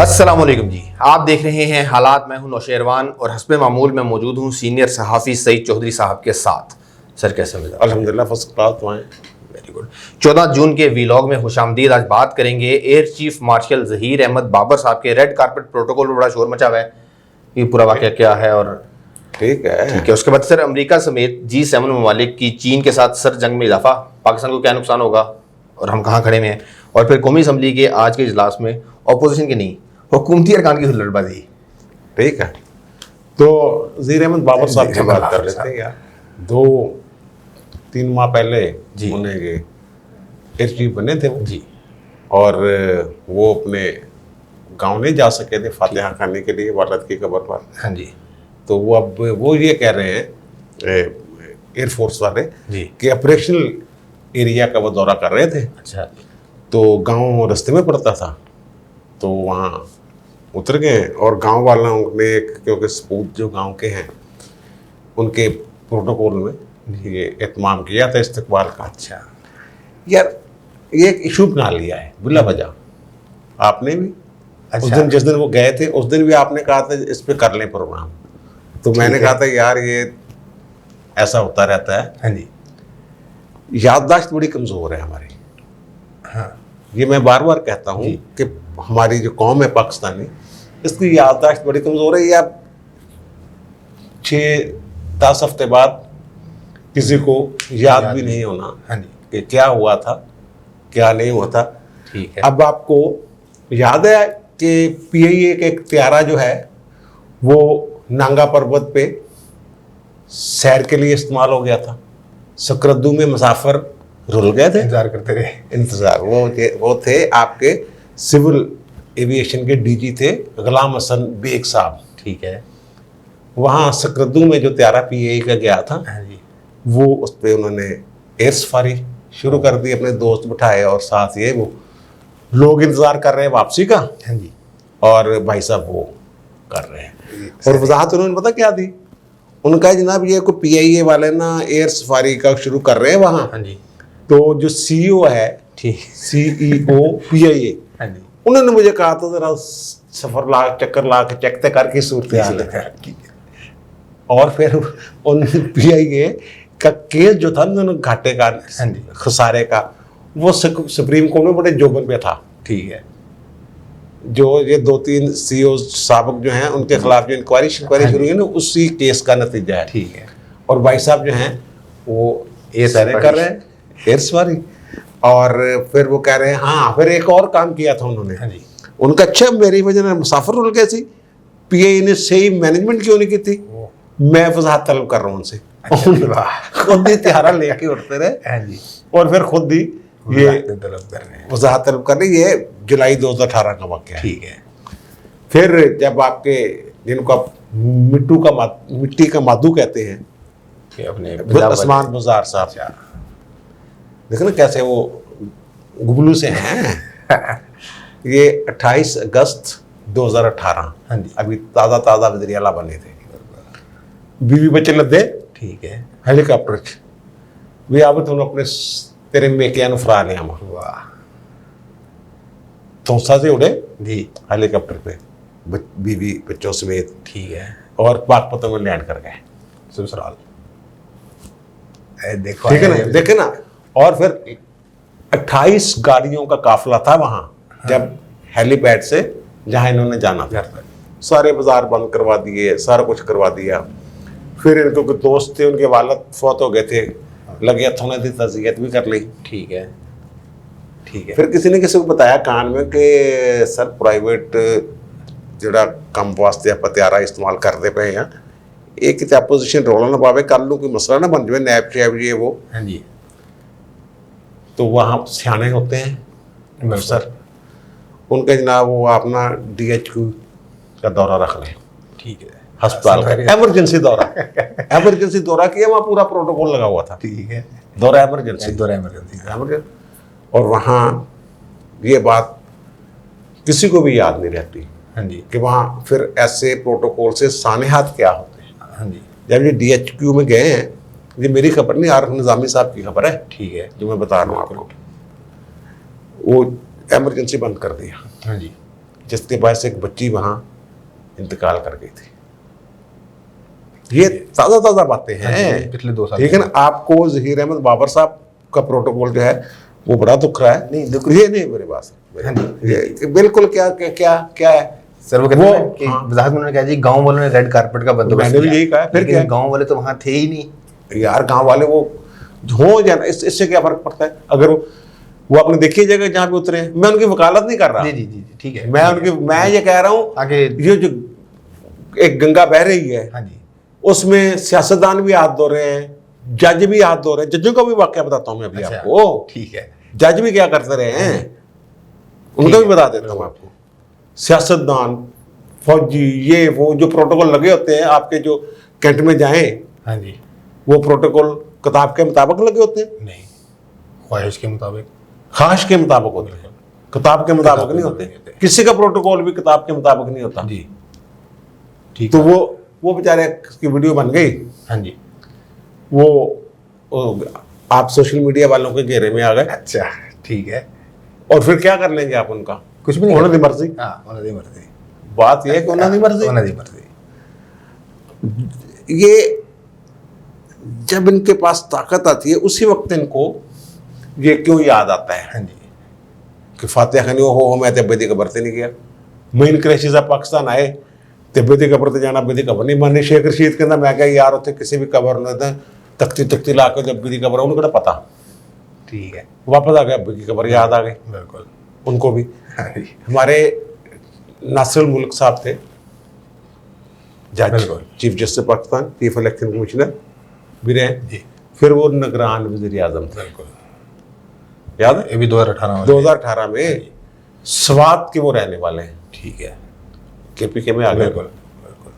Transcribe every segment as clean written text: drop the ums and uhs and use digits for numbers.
अस्सलामुअलैकुम जी, आप देख रहे हैं हालात। मैं हूं नौशेरवान और हस्बे मामूल में मौजूद हूं सीनियर सहाफ़ी सईद चौधरी साहब के साथ। सर कैसे मिला? अल्हम्दुलिल्लाह फर्स्ट क्लास तो हैं। Very good. 14 जून के वीलॉग में खुशामदीद। आज बात करेंगे air chief marshal Zaheer Ahmed Babar साहब के रेड कारपेट प्रोटोकॉल पर बड़ा शोर मचा हुआ है। ये पूरा वाक़या क्या है? और ठीक है। उसके बाद सर अमेरिका समेत G7 ममालिक की चीन के साथ सर जंग में इजाफा, पाकिस्तान को क्या नुकसान होगा और हम कहाँ खड़े में हैं। और फिर कौमी असम्बली के आज के इजलास में अपोजिशन की नहीं हुकूमती अरकान की हुल्लड़बाजी। ठीक है, तो ज़हीर अहमद बाबर साहब की बात कर लेते हैं यार। 2-3 माह पहले उन्हें ये एयर चीफ बने थे वो जी, और वो अपने गांव नहीं जा सके थे फातिहा खाने के लिए वालद की कब्र पर। हाँ जी, तो वो अब वो ये कह रहे हैं एयरफोर्स वाले जी कि ऑपरेशनल एरिया का वो दौरा कर रहे थे। अच्छा, तो गांव रास्ते में पड़ता था, तो वहाँ उतर गए और गांव वालों ने, क्योंकि सपूत जो गांव के हैं उनके प्रोटोकॉल में ये एहतमाम किया था इस्तकबाल का। अच्छा यार ये एक इशू बना लिया है बिला वजह। आपने भी अच्छा, उस दिन जिस दिन वो गए थे उस दिन भी आपने कहा था इस पे कर लें प्रोग्राम। तो मैंने कहा था यार ये ऐसा होता रहता है। हाँ जी, याददाश्त बड़ी कमज़ोर है हमारी। हाँ ये मैं बार बार कहता हूँ कि हमारी जो कौम है पाकिस्तानी, इसकी याददाश्त बड़ी कमज़ोर है। या 6-10 हफ्ते बाद किसी को याद भी नहीं होना हाँ जी, कि क्या हुआ था क्या नहीं हुआ था। ठीक है। अब आपको याद है कि PIA का एक त्यारा जो है वो नांगा पर्वत पे सैर के लिए इस्तेमाल हो गया था। सकरद्दू में मुसाफिर रुल गए थे, इंतजार करते रहे। इंतजार। वो थे आपके सिविल एविएशन के DG थे गुलाम हसन बेग साहब। ठीक है। वहाँ सकरद्दू में जो त्यारा PIA का गया था, हाँ जी, वो उस पर उन्होंने एयर सफारी शुरू कर दी, अपने दोस्त बिठाए और साथ ये वो लोग इंतजार कर रहे हैं वापसी का। हाँ जी, और भाई साहब वो कर रहे हैं। और वजाहत उन्होंने पता क्या दी? उनका जनाब ये को PIA वाले ना एयर सफारी का शुरू कर रहे हैं वहाँ। हाँ जी, तो जो CEO है, ठीक, CEO PIA, हाँ जी, उन्होंने मुझे कहा था जरा सफर ला चक्कर ला के चेक करके सूरत हाल है। और फिर उन PIA का केस जो था ना घाटे का, खसारे का, वो सुप्रीम कोर्ट में बड़े जोबन पे था। ठीक है। जो ये 2-3 CEO साबक जो हैं उनके खिलाफ जो इंक्वायरी शुरू हुई ना, उसी केस का नतीजा है। ठीक है। और भाई साहब जो हैं वो एयर सैरें कर रहे हैं, एयर सवारी। और फिर वो कह रहे हैं हाँ, फिर एक और काम किया था उन्होंने। हाँ जी, उनका अच्छा मेरी वजह से मुसाफिर रुल गए थी। PIA ने सही मैनेजमेंट क्यों नहीं की थी? मैं वजाहत तलब कर रहा हूँ उनसे। खुद ही त्यारा लेके उठते रहे। हाँ जी, और फिर खुद ही ये तलब कर रहे हैं। वजाहत तलब कर रही। ये जुलाई 2018 का वाक़या है। ठीक है। फिर जब आपके जिनको आप मिट्टी का मादू कहते हैं, कि अपने उस्मान बुज़ार साहब, देखो ना कैसे वो गुबलू से हैं। ये 28 अगस्त 2018, हाँ जी, अभी ताज़ा वज़ीर आला बने थे। बीवी बच्चे लदे, ठीक है। हेलीकॉप्टर च भी अब तुम अपने तेरे मेकिया नु फरा लिया। वाह, तोसा से उड़े जी, हेलीकॉप्टर पे बीवी बच्चों समेत, ठीक है। और पाकपतन में लैंड कर गए ससुराल। देखो, ठीक है ना, देखे ना। और फिर 28 गाड़ियों का काफिला था वहां। जब हेलीपैड से जहां इन्होंने जाना था, सारे बाजार बंद करवा दिए, सारा कुछ करवा दिया। फिर इनको कोई दोस्त थे, उनके वालिद फौत हो गए थे, लगे हथों ने तज़ियत भी कर ली। ठीक है, ठीक है। फिर किसी ने किसी को बताया कान में कि सर प्राइवेट जोड़ा कम वास्ते आप त्यारा इस्तेमाल करते पे हैं, एक कितने अपोजिशन रोला ना पावे, कल को कोई मसला ना बन जाए, नैब शैब ये वो। हाँ जी, तो वहाँ सियाने होते हैं अफसर, उनके जनाब वो अपना DHQ का दौरा रख लें। ठीक है। अस्पताल का एमरजेंसी दौरा एमरजेंसी दौरा किया, वहाँ पूरा प्रोटोकॉल लगा हुआ था। ठीक है। दौरा एमरजेंसी, दौरा इमरजेंसी। और वहाँ ये बात किसी को भी याद नहीं रहती। हाँ जी, कि वहाँ फिर ऐसे प्रोटोकॉल से सानेहात क्या होते हैं। हाँ जी, जब ये DHQ में गए हैं, ये मेरी खबर नहीं, आरिफ निज़ामी साहब की खबर है। ठीक है। जो मैं बता रहा हूँ आपको, वो एमरजेंसी बंद कर दिया। हाँ जी, जिसके पास एक बच्ची वहां इंतकाल कर गई थी। ये ताज़ा ताज़ा बातें हैं, पिछले 2 साल ठीक है ना। आपको ज़हीर अहमद बाबर साहब का प्रोटोकॉल जो है वो बड़ा दुख रहा है। नहीं, दुख ये नहीं मेरे पास, ये बिल्कुल क्या क्या क्या क्या है सर, वो कहते वो, हैं कि हाँ। वजाहत में उन्होंने कहा जी गांव वालों ने रेड कारपेट का बंदोबस्त मैंने भी किया। यही कहा है, फिर लेकिन क्या है? गांव वाले तो वहां थे ही नहीं। यार गांव वाले वो हो या ना, इससे क्या फर्क पड़ता है। अगर वो अपने देखिए जगह जहाँ पे उतरे हैं, मैं उनकी वकालत नहीं कर रहा। जी जी जी जी, ठीक है। मैं ये कह रहा हूँ आगे ये जो एक गंगा बह रही है हाँ जी उसमें सियासतदान भी हाथ धो रहे हैं, जज भी हाथ धो रहे हैं। जजों का भी वाकया बताता हूँ मैं अभी अच्छा, आपको। ठीक है। जज भी क्या करते रहे हैं उनका भी बता देता हूँ आपको। सियासतदान, फौजी, ये वो जो प्रोटोकॉल लगे होते हैं आपके जो कैंट में जाएं, हाँ जी, वो प्रोटोकॉल किताब के मुताबिक लगे होते हैं, नहीं, ख्वाहिश के मुताबिक। खाश के मुताबिक होते हैं, किताब के मुताबिक नहीं होते। किसी का प्रोटोकॉल भी किताब के मुताबिक नहीं होता। जी, ठीक तो है। वो बेचारे की वीडियो बन गई, हाँ जी, वो आप सोशल मीडिया वालों के घेरे में आ गए, अच्छा, ठीक है। और फिर क्या कर लेंगे आप उनका? कुछ भी नहीं उन्होंने करते। मर्जी। हाँ, उन्होंने दी मर्जी। बात यह है कि उन्होंने मर्जी। उन्होंने दी मर्जी। ये जब इनके पास ताकत आती है उसी वक्त इनको ये क्यों याद आता है हाँ जी, कि फातिहा खानी हो मैं तिब्बत की कबर से नहीं गया। मेन क्रैशी साहब पाकिस्तान आए, तिब्बत की कबर से जाना, तिब्बत कबर नहीं मानी। शेख रशीद कहना मैं क्या यार उत्थे किसी भी कबर ने तख्ती तख्ती ला के तिब्बत की कबर है, उनको पता। ठीक है, वापस आ गया तिब्बत की कबर, याद आ गई बिल्कुल। उनको भी। हाँ जी, हमारे नासिरुल मुल्क साहब थे जज, बिल्कुल। Chief justice Pakistan, chief election commissioner भी रहे। जी, फिर वो निगरान वज़ीर आज़म थे, बिल्कुल। याद है? ये भी 2018 2018 में स्वात के वो रहने वाले हैं, ठीक है, केपीके में आ गए। बिल्कुल बिल्कुल।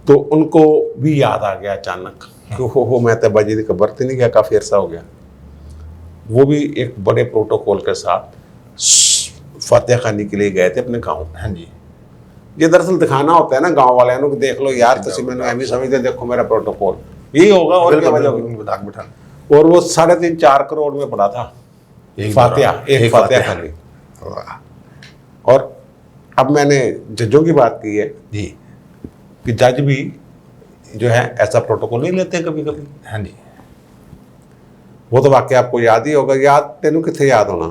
तो उनको भी याद आ गया अचानक कि हो मैं तो बाजी की कबर से नहीं गया, काफ़ी अरसा हो गया। वो भी एक बड़े प्रोटोकॉल के साथ फातिहा खानी के लिए गए थे अपने गाँव। हाँ जी, ये दरअसल दिखाना होता है ना गाँव वाले को, देख लो यार तुम मैंने एम समझते, देखो मेरा प्रोटोकॉल यही होगा और क्या वजह होगी। उनको दाग बिठाना। और वो 3.5-4 करोड़ में पड़ा था फातिहा, एक फातिहा खानी। वाह। और अब मैंने जजों की बात की है जी, कि जज भी जो है ऐसा प्रोटोकॉल नहीं लेते कभी कभी। हाँ जी, वो तो वाकई आपको याद ही होगा। याद तेनू कितने याद होना?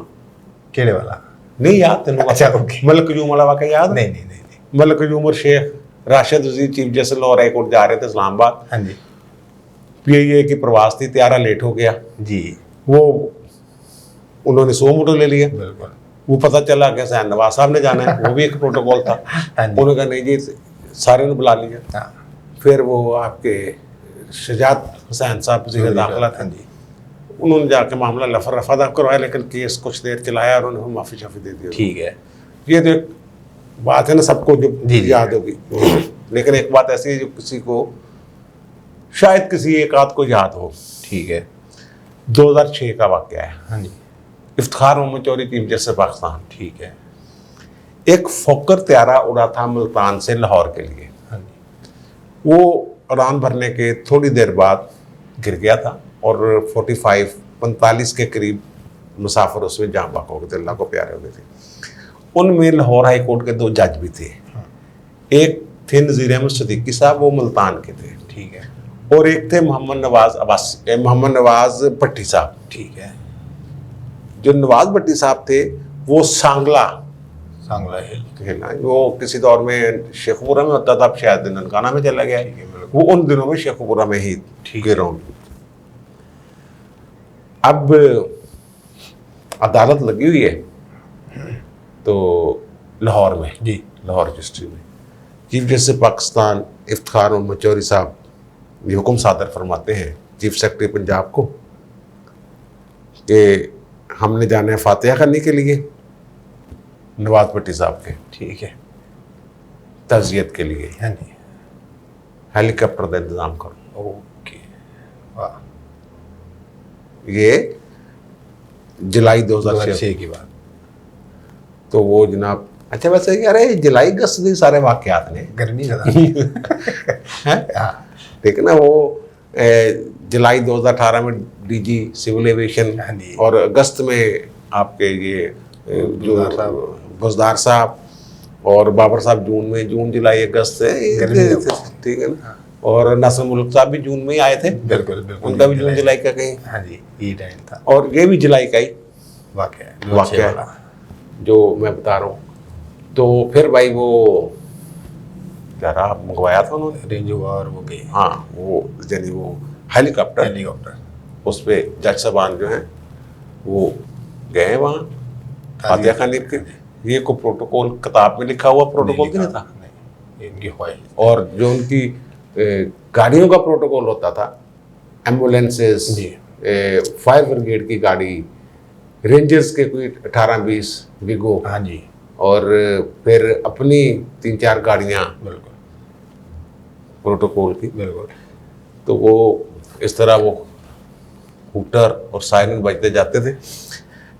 केड़े वाला? नहीं याद तेनू? अच्छा, ओके। मलिक यूम वाला वाकई याद? नहीं नहीं नहीं नहीं। मलिक यूम और शेख राशिद वजीर chief justice Lahore high court जा रहे थे इस्लामाबाद। हाँ जी, पीआईए की प्रवास थी, त्यारा लेट हो गया। जी, वो उन्होंने 100 मोटर ले लिया। बिल्कुल। वो पता चला कि सैन नवाज साहब ने जाना है, वो भी एक प्रोटोकॉल था। हाँ जी, उन्होंने कहा नहीं जी, सारे ने बुला लिया। हाँ, फिर वो आपके शजात हुसैन साहब वज़ीर दाखिला थे, हाँ जी, उन्होंने जाके मामला रफा दफ करवाया, लेकिन केस कुछ देर चलाया और उन्होंने माफ़ी शाफी दे दी। ठीक है। ये तो एक बात है ना, सबको जो जी, जी। याद होगी। लेकिन एक बात ऐसी है जो किसी को शायद किसी एक आध को याद हो। ठीक है। 2006 का वाक़या है। हाँ जी, इफ्तिखार मोहम्मद चौधरी चीफ जस्टिस पाकिस्तान, ठीक है। एक फोकर त्यारा उड़ा था मुल्तान से लाहौर के लिए। हाँ जी, वो उड़ान भरने के थोड़ी देर बाद गिर गया था और 45 के करीब मुसाफिर उसमें जाँ बाक हो गए थे, अल्लाह को प्यारे हो गए थे। उनमें लाहौर हाई कोर्ट के 2 जज भी थे। एक थे नज़ीर अहमद सिद्दीकी साहब, वो मुल्तान के थे, ठीक है, और एक थे मोहम्मद नवाज भट्टी साहब। ठीक है। जो नवाज भट्टी साहब थे वो सांगला सांगला हिल। है ना, वो किसी दौर में शेखपुरा में होता था, अब शायद ननकाना में चला गया है। वो उन दिनों में शेखपुरा में ही गिराउंड। अब अदालत लगी हुई है तो लाहौर में, जी, लाहौर रजिस्ट्री में चीफ जस्टिस पाकिस्तान इफ्तिखार मोहम्मद चौधरी साहब ये हुक्म सादर फरमाते हैं चीफ सेक्रेटरी पंजाब को कि हमने जाना है फातिहा खानी के लिए नवाज भट्टी साहब के ठीक है। तज़ियत के लिए, हाँ जी, हेलीकॉप्टर का इंतजाम करो। ओके, वाह। ये जुलाई 2006 2006 की बात। तो वो जनाब, अच्छा वैसे यार ये जुलाई अगस्त के सारे वाकयात ने गर्मी ज़्यादा हैं, हाँ, ठीक है ना। वो जुलाई 2018 में डीजी सिविल एविएशन, हाँ जी। और अगस्त में आपके ये जो बुज़दार साहब। बुज़दार साहब, और बाबर साहब जून में, जून जुलाई अगस्त से, ठीक है ना। और नासिर मुल्क साहब भी जून में ही आए थे, बिल्कुल बिल्कुल, उनका भी जून जुलाई का कहीं, हाँ जी ये टाइम था। और ये भी जुलाई का ही वाकया वाकया जो मैं बता रहा हूँ। तो फिर भाई वो क्या रहा, मंगवाया था उन्होंने, रेंज हुआ और वो गए हाँ वो यानी वो हेलीकॉप्टर, हेलीकॉप्टर, उस पे जज साहबान जो हैं वो गए वहाँ फातिहा खान लिख के। ये को प्रोटोकॉल किताब में लिखा हुआ प्रोटोकॉल नहीं था, इनकी ख्वाहिश। और जो उनकी गाड़ियों का प्रोटोकॉल होता था, एम्बुलेंसेस, फायर ब्रिगेड की गाड़ी, रेंजर्स के कोई 18-20 विगो, हाँ जी, और फिर अपनी 3-4 गाड़ियाँ बिल्कुल प्रोटोकॉल की। बिल्कुल। तो वो इस तरह वो हूटर और सायरन बजते जाते थे।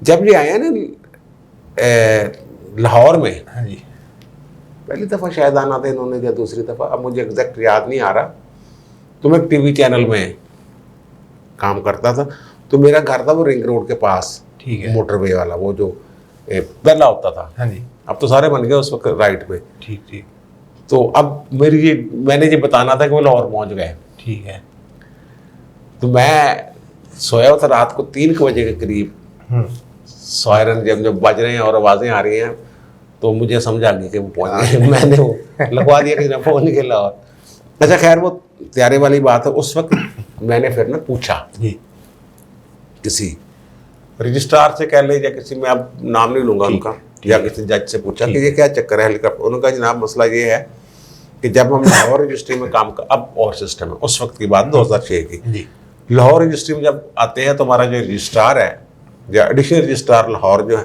जब ये आए ना लाहौर में, हाँ जी, पहली दफ़ा शायद आना था इन्होंने या दूसरी दफ़ा, अब मुझे एग्जैक्ट याद नहीं आ रहा। तो मैं टीवी चैनल में काम करता था, तो मेरा घर था वो रिंग रोड के पास, ठीक है, मोटरवे वाला, वो जो पहला होता था, हाँ जी, अब तो सारे बन गए उस वक्त राइट पे। ठीक ठीक तो अब मैंने ये बताना था कि वो लाहौर पहुँच गए। ठीक है। तो मैं सोया हुआ था रात को 3 बजे के करीब, सायरन जब बज रहे हैं और आवाज़ें आ रही हैं, तो मुझे समझ आ गई कि वो पहुंच गए। मैंने वो लगवा दिया कि ना पहुंच गए लाहौर। अच्छा खैर वो त्यारे वाली बात है। उस वक्त मैंने फिर ना पूछा जी, किसी रजिस्ट्रार से कह ले या किसी, मैं अब नाम नहीं लूंगा उनका, या किसी जज से पूछा कि ये क्या चक्कर है हेलीकॉप्टर। उन्होंने कहा जनाब मसला ये है कि जब हम लाहौर रजिस्ट्री में काम कर, अब और सिस्टम है, उस वक्त की बात 2006 की, जी, लाहौर रजिस्ट्री में जब आते हैं तो हमारा जो रजिस्ट्रार है या एडिशनल रजिस्ट्रार लाहौर जो है,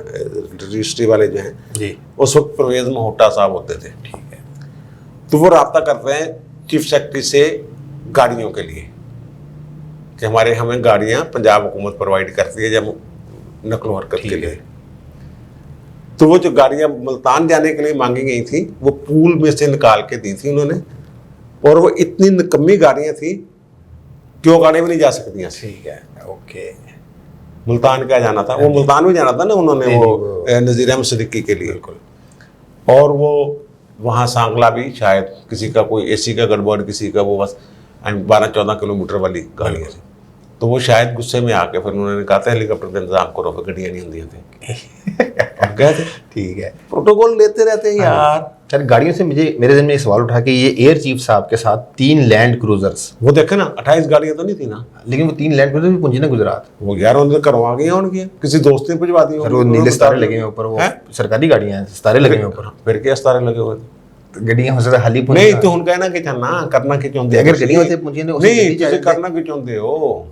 रजिस्ट्री वाले जो हैं जी, उस वक्त परवेज महोटा साहब होते थे, ठीक है, तो वो रब्ता करते हैं चीफ सेक्रेटरी से गाड़ियों के लिए कि हमें गाड़ियाँ पंजाब हुकूमत प्रोवाइड करती है जब नकलो हरकत के लिए। तो वो जो गाड़ियाँ मुल्तान जाने के लिए मांगी गई थी वो पूल में से निकाल के दी थी उन्होंने, और वो इतनी निकम्मी गाड़ियाँ थी कि वो गाड़ी में नहीं जा सकती हैं। ठीक है, ओके। मुल्तान क्या जाना था, वो मुल्तान भी जाना था ना उन्होंने, वो नज़ीर अहमद सिद्दीकी के लिए। बिल्कुल। और वो वहाँ सांगला भी शायद किसी का कोई एसी का गड़बड़, किसी का वो बस 12-14 किलोमीटर वाली गाड़ियाँ थी। तो वो शायद गुस्से में आके फिर उन्होंने कहा था हेलीकॉप्टर का इंतजाम करो, फिर गड्डियाँ नहीं होंगी थी। गए थे। ठीक है, प्रोटोकॉल लेते रहते हैं यार। सर गाड़ियों से मेरे दिन में एक सवाल उठा कि ये एयर चीफ साहब के साथ 3 लैंड क्रूजर्स, वो देखे ना 28 गाड़ियाँ तो नहीं थी ना, लेकिन वो 3 लैंड क्रूजर भी पहुंची ना गुजरात। वो यार उन्होंने करवा गई उनकी, किसी दोस्त ने भिजवा दी सर वो नीले सितारे लगे हुए ऊपर, वो सरकारी गाड़ियाँ हैं, सितारे लगे हुए ऊपर, फिर क्या सितारे लगे हुए गड्डियाँ हो सकता है हाली नहीं तो उनका है ना कि चलना करना कि चाहते अगर गड्डियाँ होते पहुंची नहीं तुझे करना कि चाहते हो।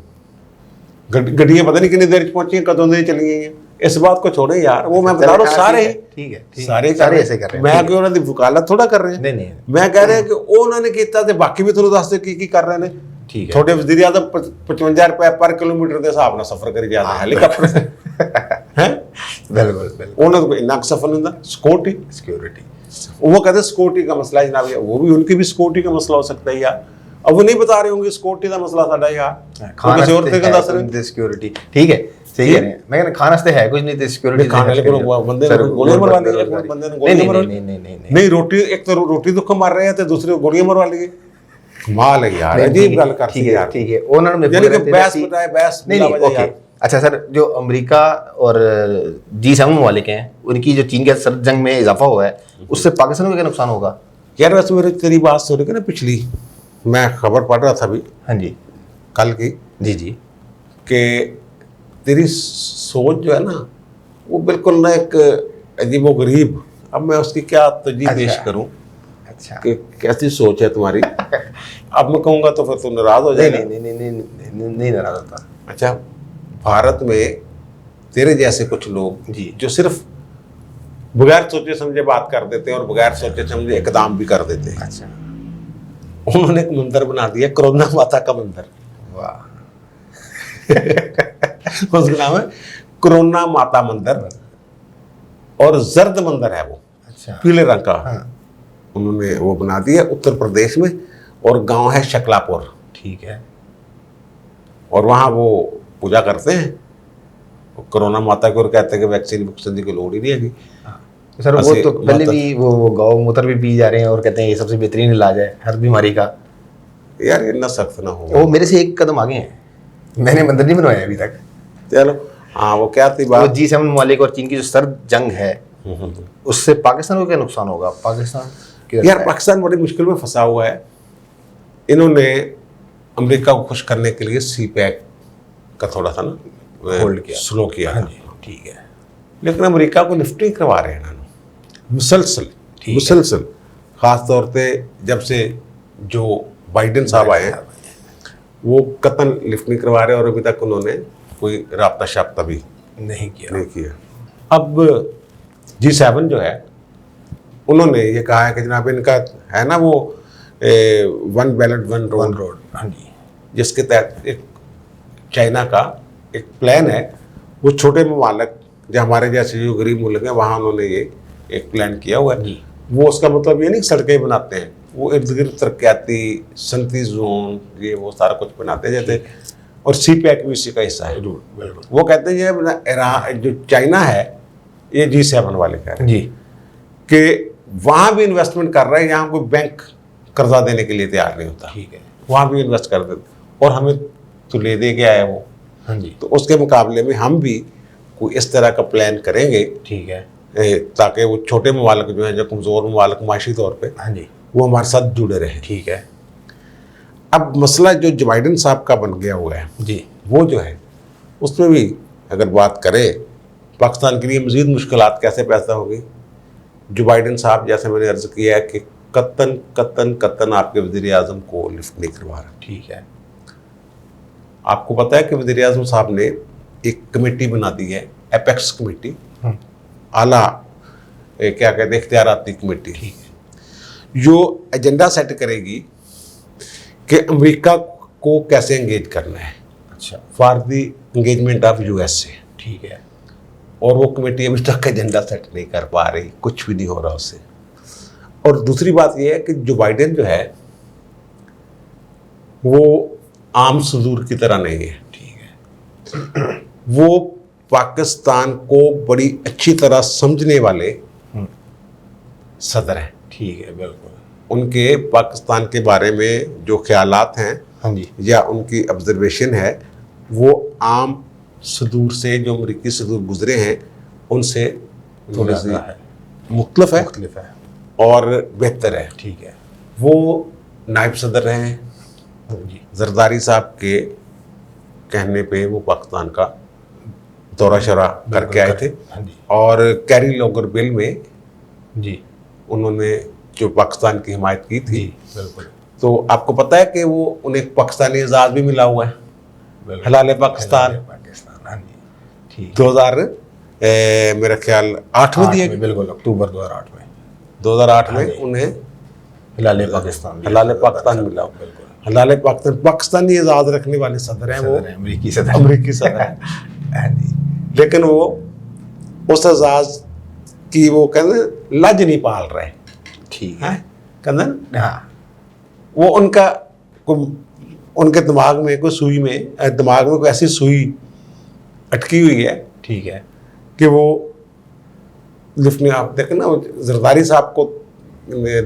गड्डियाँ पता नहीं कितनी देर पहुंची, कदों देर चली गई हैं, इस बात को छोड़े यार। वो मैं बता रहा हूँ सारे, ठीक है, सारे ऐसे कर रहे हैं। मैं क्यों उन्होंने वकालत थोड़ा कर रहे हैं, नहीं नहीं, मैं कह रहे हैं कि उन्होंने किया ते बाकी भी थोड़ा दस की कर रहे हैं। ठीक है, थोड़े वज़ीर आज़म 55 रुपए पर किलोमीटर के हिसाब ਨਾਲ सफर करी जाते हैं हेलीकॉप्टर से हैं। बिल्कुल बिल्कुल, उन्होंने तो इतना सफर नहीं था। सिक्योरिटी, वो कहते सिक्योरिटी का मसला है जनाब, वो भी उनकी भी सिक्योरिटी का मसला हो सकता है यार। अब वो नहीं बता रहे होंगे सिक्योरिटी का मसला साडा यार, खाना किसी और तरीके दस रहे सिक्योरिटी। ठीक है, सही कह रहे हैं। मैं खाना से है कुछ नहीं, तो सिक्योरिटी खाने ले को बंदे ने गोलियां मरवा ली, बंदे ने गोलियां मरवा ली। नहीं रोटी, एक तो रोटी दुख मार रहे हैं तो दूसरे गोलियां मरवा ली। कमाल है यार, अजीब गल करती है यार। ठीक है, उन्होंने यानी कि बहस बताए बहस नहीं ओके। अच्छा सर, जो अमेरिका और G7 ममालिक हैं उनकी जो चीन के साथ जंग में इजाफा हुआ है, उससे पाकिस्तान को क्या नुकसान होगा? यार वैसे मेरी तेरी बात सुन के ना पिछली, मैं खबर पढ़ रहा था अभी, हाँ जी, कल की, जी जी, कि तेरी सोच जो है ना वो बिल्कुल ना एक अजीबो गरीब, अब मैं उसकी क्या तजवीज़ पेश करूं कि कैसी सोच है तुम्हारी। अब मैं कहूँगा तो फिर तू नाराज हो जाएगा। नहीं नाराज होता। अच्छा, भारत में तेरे जैसे कुछ लोग जी जो सिर्फ बगैर सोचे समझे बात कर देते हैं और बगैर सोचे समझे इकदाम भी कर देते हैं। अच्छा, उन्होंने एक मंदिर बना दिया, कोरोना माता का मंदिर। वाह उसका नाम है कोरोना माता मंदिर, और जर्द मंदिर है वो, अच्छा, पीले रंग का। हाँ, उन्होंने वो बना दिया उत्तर प्रदेश में, और गांव है शकलापुर। ठीक है, और वहाँ वो पूजा करते हैं कोरोना माता की, और कहते हैं कि वैक्सीन की लोड़ ही नहीं है। सर वो तो पहले भी वो गौमूत्र भी पी जा रहे हैं और कहते हैं ये सबसे बेहतरीन इलाज है हर बीमारी का। यार इतना सख्त ना हो। वो मेरे से एक कदम आगे हैं, मैंने मंदिर नहीं बनवाया अभी तक। चलो हाँ, वो क्या थी वो बात? G7 ममालिक और चीन की जो सर्द जंग है उससे पाकिस्तान को क्या नुकसान होगा? पाकिस्तान किधर यार जाए? पाकिस्तान बड़ी मुश्किल में फंसा हुआ है। इन्होंने अमेरिका को खुश करने के लिए सी पैक का थोड़ा सा ना होल्ड किया, स्लो किया हाँ था। जी, ठीक है। लेकिन अमेरिका को लिफ्ट नहीं करवा रहे हैं इन्होंने, मुसलसल खास तौर पे जब से जो बाइडेन साहब आए हैं वो कतन लिफ्ट नहीं करवा रहे और अभी तक उन्होंने कोई राब्ता शाब्ता भी नहीं किया। अब G7 जो है उन्होंने ये कहा है कि जनाब इनका है ना वो वन बैलेट वन रोड, हाँ जी, जिसके तहत एक चाइना का एक प्लान है। वो छोटे ममालिक जो हमारे जैसे जो गरीब मुल्क हैं वहाँ उन्होंने ये एक प्लान किया हुआ है। वो उसका मतलब ये नहीं सड़कें बनाते हैं, वो इर्द गिर्द तरक्याती सनती जोन ये वो सारा कुछ बनाते हैं जैसे, और सी पैक भी इसी का हिस्सा है। वो कहते हैं ये जो चाइना है ये G7 वाले कह रहे हैं जी कि वहाँ भी इन्वेस्टमेंट कर रहा है, यहाँ कोई बैंक कर्जा देने के लिए तैयार नहीं होता, ठीक है, वहाँ भी इन्वेस्ट कर देते और हमें तो ले दे के आया वो। हाँ जी, तो उसके मुकाबले में हम भी कोई इस तरह का प्लान करेंगे ठीक है, ताकि वो छोटे ममालिक जो हैं जो कमज़ोर ममालिक माशी तौर पे हाँ जी, वो हमारे साथ जुड़े रहे। ठीक है अब मसला जो बाइडेन साहब का बन गया हुआ है जी, वो जो है उसमें भी अगर बात करें पाकिस्तान के लिए मज़ीद मुश्किलात कैसे पैदा होगी। जो बाइडेन साहब जैसे मैंने अर्ज़ किया है कि कत्तन आपके वज़ीर आज़म को लिफ्ट नहीं करवा रहा। ठीक है, आपको पता है कि वज़ीर आज़म साहब ने एक कमेटी बना दी है, एपेक्स कमेटी, आला क्या कहते हैं इख्तियाराती कमेटी, ठीक है, जो एजेंडा सेट करेगी कि अमेरिका को कैसे एंगेज करना है अच्छा, for the engagement of USA। ठीक है, और वो कमेटी अभी तक एजेंडा सेट नहीं कर पा रही, कुछ भी नहीं हो रहा उससे। और दूसरी बात यह है कि जो बाइडेन जो है वो आम सदूर की तरह नहीं है, ठीक है, वो पाकिस्तान को बड़ी अच्छी तरह समझने वाले सदर हैं। ठीक है, बिल्कुल, उनके पाकिस्तान के बारे में जो ख्यालात हैं हाँ जी, या उनकी ऑब्जर्वेशन है वो आम सदूर से जो अमरीकी सदूर गुजरे हैं उनसे थोड़ी सी ज़्यादा है, मुख्तलिफ है मुख्तलिफ है, और बेहतर है। ठीक है, वो नायब सदर रहे हैं, जी, जरदारी साहब के कहने पे वो पाकिस्तान का दौरा शरा करके आए थे हाँ जी, और कैरी लोगर बिल में जी, उन्होंने जो पाकिस्तान की हिमायत की जी, थी। बिल्कुल, तो आपको पता है कि वो उन्हें पाकिस्तानी एजाज भी मिला हुआ है, बिल्कुल, हलाल पाकिस्तान, पाकिस्तान, हाँ जी, ठीक, 2000 मेरा ख्याल 8 में दिया गया, बिल्कुल, अक्टूबर 2008 में 2008 में उन्हें हिलाल पाकिस्तान, हलाल पाकिस्तान मिला। बिल्कुल, हलाल पाकिस्तान पाकिस्तानी एजाज रखने वाले सदर हैं वो, अमेरिकी सदर, अमरीकी सदर हैं। हाँ जी, लेकिन वो उस एजाज की वो कहते लज नहीं पाल रहे ठीक हैं, है, कहते हाँ, वो उनके दिमाग में कोई सुई में दिमाग में कोई ऐसी सुई अटकी हुई है ठीक है, कि वो लिफ्ट में आप देखें ना, जरदारी साहब को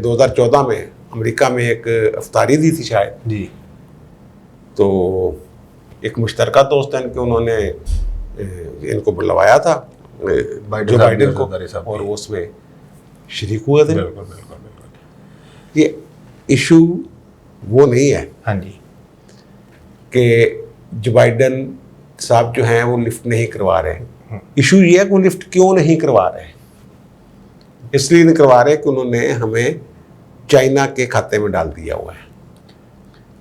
2014 में अमेरिका में एक अफ्तारी दी थी शायद, जी, तो एक मुश्तरका दोस्त है इनके, उन्होंने इनको बुलवाया था जो बाइडेन को, और वो उसमें शरीक हुए थे। बिल्कुल, बिल्कुल, बिल्कुल, ये इशू वो नहीं है हाँ जी, कि जो बाइडेन साहब जो हैं वो लिफ्ट नहीं करवा रहे। इशू ये है कि वो लिफ्ट क्यों नहीं करवा रहे। इसलिए नहीं करवा रहे कि उन्होंने हमें चाइना के खाते में डाल दिया हुआ है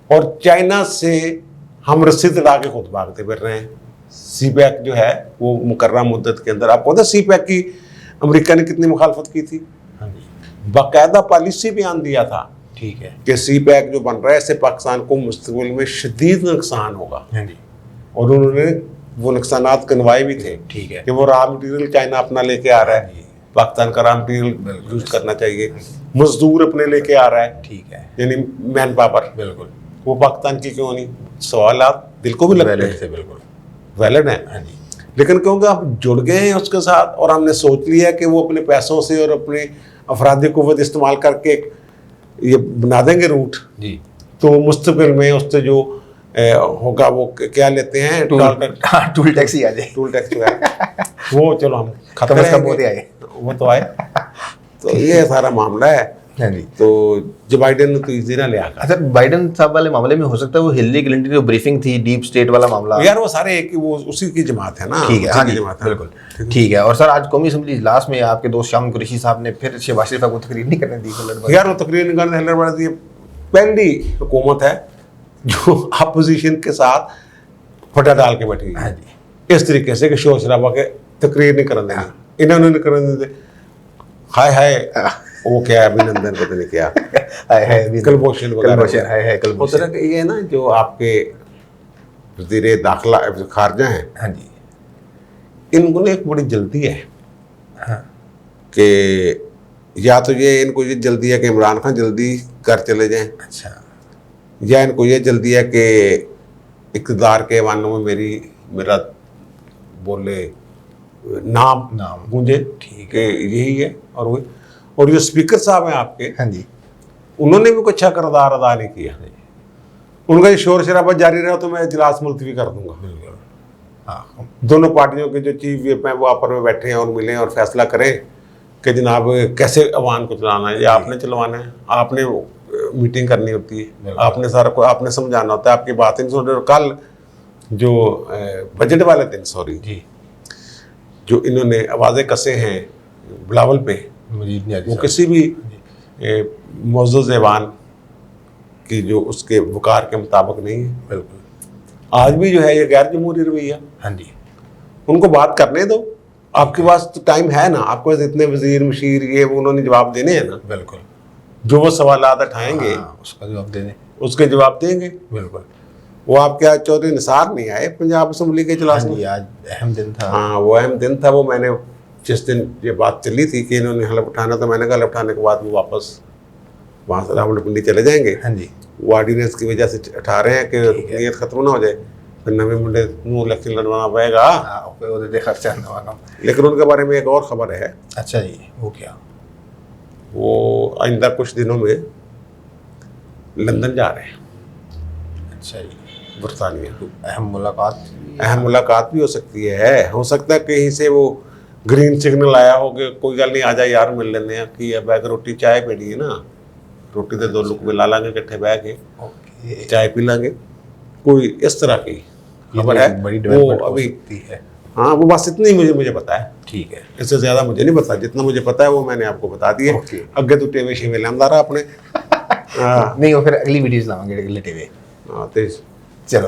और चाइना से हम रस्सी तड़ा के खुद भागते फिर रहे हैं। सी पैक जो है वो मुकर्रर मुद्दत के अंदर, आपको पता सी पैक की अमेरिका ने कितनी मुखालफत की थी, हाँ जी, बाकायदा पॉलिसी बयान दिया था ठीक है, कि सी पैक जो बन रहा है इससे पाकिस्तान को मुस्तकबिल में शदीद नुकसान होगा, हाँ जी, और उन्होंने वो नुकसानात गिनवाए भी थे ठीक है, कि वो रॉ मटीरियल चाइना अपना लेके आ रहा है, जी, पाकिस्तान का रॉ मटीरियल यूज करना चाहिए, मजदूर अपने लेके आ रहा है, ठीक है, यानी मैन पावर, बिल्कुल, वो पाकिस्तान की क्यों नहीं। सवाल आप दिल को भी लगते पहले हैं, से बिल्कुल, वैलिड है। हाँ जी, लेकिन क्योंकि आप जुड़ गए हैं उसके साथ और हमने सोच लिया कि वो अपने पैसों से और अपने अफराधी कुव्वत इस्तेमाल करके ये बना देंगे रूट, जी, तो मुस्तकिल में उससे जो होगा वो क्या लेते हैं टूल टैक्स ही आ जाए, टूल टैक्स जो है वो चलो हम कम से कम होते आए। वो तो आए। तो ये सारा मामला है। हाँ जी। तो जो बाइडेन ने तो इजी ना लिया। अच्छा, बाइडेन साहब वाले मामले में हो सकता है वो हिलरी क्लिंटन की जो ब्रीफिंग थी डीप स्टेट वाला मामला, यार वो सारे एक वो उसी की जमात है ना। ठीक है, हाँ जी, जमात है, बिल्कुल ठीक है। और सर आज कौमी असम्बली इजलास में आपके दोस्त शाम कुरैशी साहब ने फिर शहबाज शरीफ को तकरीर नहीं करने दी। यार वो तकरीर नहीं करने हल्ला बढ़ा दी। पहली हुकूमत है जो अपोजिशन के साथ फटा डाल के बैठी हाँ है जी, इस तरीके से कि शोर शराबा के तकरीर नहीं करने देंगे, इन्होंने नहीं करने दे। हाय हाय वो क्या है अभिनंदन पता नहीं क्या कलभूषण वगैरह ये ना जो आपके वज़ीर दाखिला खारजा हैं, हाँ जी, इनको ना एक बड़ी जल्दी है हाँ, कि या तो ये इनको ये जल्दी है कि इमरान खान जल्दी कर चले जाएं, अच्छा, या इनको ये जल्दी है कि इक़्तिदार के ऐवानों में मेरा बोले नाम गूंजे, ठीक है, यही है। और जो स्पीकर साहब हैं आपके, हाँ जी, उन्होंने भी कुछ अच्छा किरदार अदा नहीं किया। उनका ये शोर शराबा जारी रहा तो मैं इजलास मुलतवी कर दूंगा। हाँ, दोनों पार्टियों के जो चीफ व्हिप हैं वो आपस में बैठे हैं और मिलें और फैसला करें कि जनाब कैसे अवाम को चलाना है, या आपने चलवाना है, आपने मीटिंग करनी होती है, आपने सारा को आपने समझाना होता है, आपकी बात नहीं सुन रहे। और कल जो बजट वाले दिन जी, जो इन्होंने आवाज़ें कसे हैं बिलावल पे, वो किसी भी मौजूद ज़बान की जो उसके वकार के मुताबिक नहीं है। बिल्कुल। आज भी जो है ये गैर जमहूरी रवैया। हाँ जी, उनको बात करने दो, आपके पास तो टाइम है ना, आपके पास इतने वजीर मशीर ये वो उन्होंने जवाब देने हैं ना, बिल्कुल, जो वो सवाल उठाएंगे उसका जवाब देने, उसके जवाब देंगे। बिल्कुल। वो आपके आज चौधरी निसार नहीं आए पंजाब असम्बली के इजलास में, आज अहम दिन था। हाँ वो अहम दिन था। वो मैंने जिस दिन ये बात चली थी कि इन्होंने हलफ उठाना, तो मैंने कहा हलफ उठाने के बाद वो वापस वहाँ से रावलपिंडी चले जाएंगे। हाँ जी, वो ऑर्डिनेंस की वजह से उठा रहे हैं कि रुकनीत खत्म ना हो जाए, फिर नवे मुंडे नू इलेक्शन लड़वाना पड़ेगा। खर्चा ना। लेकिन उनके बारे में एक और खबर है। अच्छा जी, वो क्या? वो आइंदा कुछ दिनों में लंदन जा रहे हैं। अच्छा जी, बरतानिया। अहम मुलाकात भी हो सकती है। हो सकता है कहीं से वो ग्रीन सिग्नल आया हो कि कोई गल नहीं, आ जा यार मिल लेने हैं कि बैग रोटी चाय पीनी है ना, रोटी तो दो लुक मिला लांगे इकट्ठे बह के, चाय पी लांगे, कोई इस तरह की खबर है। बड़ी वो अभी है। हाँ वो बस इतनी मुझे पता है, ठीक है, इससे ज़्यादा मुझे नहीं पता। जितना मुझे पता है वो मैंने आपको बता दिया। अगे तो टेवे शेवे लांदा रहा अपने नहीं वो फिर अगली वीडियोस लाएंगे अगले टेवे। चलो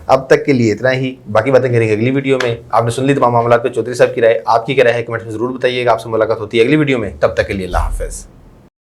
अब तक के लिए इतना ही, बाकी बातें करेंगे अगली वीडियो में। आपने सुन ली तमाम मामला पे चौधरी साहब की राय, आपकी क्या राय है कमेंट में जरूर बताइएगा। आपसे मुलाकात होती है अगली वीडियो में, तब तक के लिए अल्लाह हाफिज़।